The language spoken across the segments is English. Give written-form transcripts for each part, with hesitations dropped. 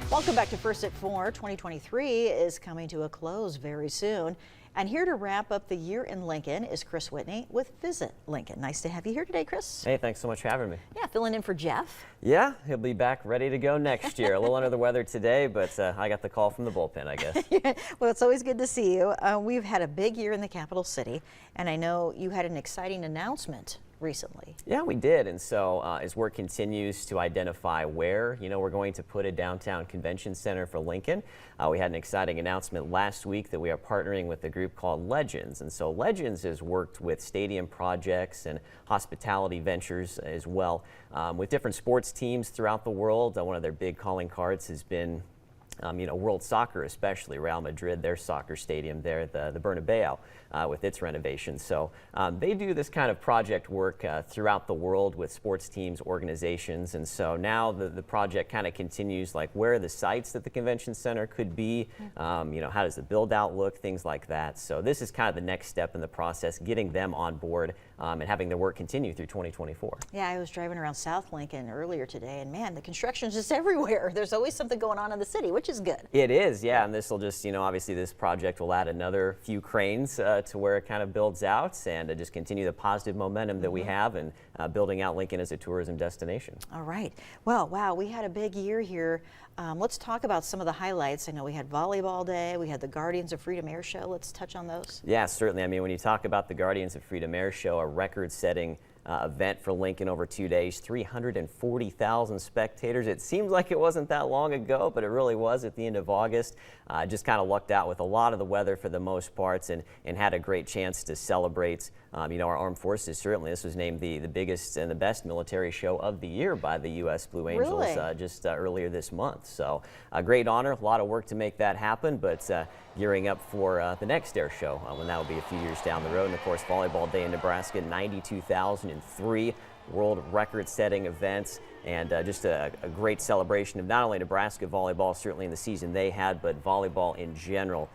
Welcome back to First at 4. 2023 is coming to a close very soon. And here to wrap up the year in Lincoln is Chris Whitney with Visit Lincoln. Nice to have you here today, Chris. Hey, thanks so much for having me. Yeah, filling in for Jeff. Yeah, he'll be back ready to go next year. A little under the weather today, but I got the call from the bullpen, I guess. Well, it's always good to see you. We've had a big year in the capital city, and I know you had an exciting announcement recently. Yeah, we did. And so as work continues to identify where, we're going to put a downtown convention center for Lincoln, we had an exciting announcement last week that we are partnering with a group called Legends. And so Legends has worked with stadium projects and hospitality ventures as well with different sports teams throughout the world. One of their big calling cards has been world soccer, especially Real Madrid, their soccer stadium there, the Bernabeu, with its renovation. So they do this kind of project work throughout the world with sports teams, organizations. And so now the project kind of continues, like where are the sites that the convention center could be, how does the build out look, things like that. So this is kind of the next step in the process, getting them on board and having their work continue through 2024. Yeah, I was driving around South Lincoln earlier today, and man, the construction's just everywhere. There's always something going on in the city, which is good. It is, yeah, and this will just, obviously this project will add another few cranes to where it kind of builds out and just continue the positive momentum that we have and building out Lincoln as a tourism destination. All right. Well, wow, we had a big year here. Let's talk about some of the highlights. I know we had Volleyball Day, we had the Guardians of Freedom Air Show. Let's touch on those. Yeah, certainly. I mean, when you talk about the Guardians of Freedom Air Show, a record-setting event for Lincoln over 2 days, 340,000 spectators. It seems like it wasn't that long ago, but it really was at the end of August. Just kind of lucked out with a lot of the weather for the most parts and had a great chance to celebrate our armed forces. Certainly, this was named the biggest and the best military show of the year by the U.S. Blue Angels just earlier this month. So a great honor, a lot of work to make that happen, but gearing up for the next air show when that will be a few years down the road. And of course, Volleyball Day in Nebraska, 92,003 world record-setting events, and just a great celebration of not only Nebraska volleyball, certainly in the season they had, but volleyball in general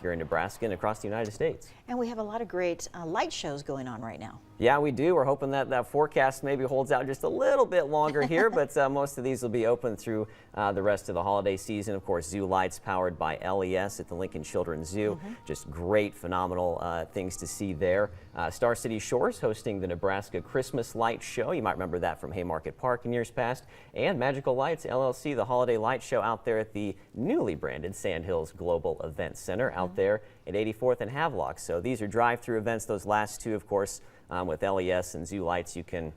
here in Nebraska and across the United States. And we have a lot of great light shows going on right now. Yeah, we do. We're hoping that forecast maybe holds out just a little bit longer here, but most of these will be open through the rest of the holiday season. Of course, Zoo Lights powered by LES at the Lincoln Children's Zoo. Just great, phenomenal things to see there. Star City Shores hosting the Nebraska Christmas Light Show. You might remember that from Haymarket Park in years past. And Magical Lights LLC, the holiday light show out there at the newly branded Sandhills Global Event Center out there at 84th and Havelock. So these are drive-through events. Those last two, of course, with LES and Zoo Lights, you can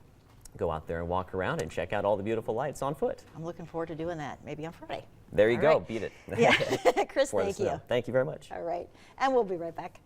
go out there and walk around and check out all the beautiful lights on foot. I'm looking forward to doing that, maybe on Friday. There you go. Right. Beat it. Yeah. Chris, thank you. Thank you very much. All right. And we'll be right back.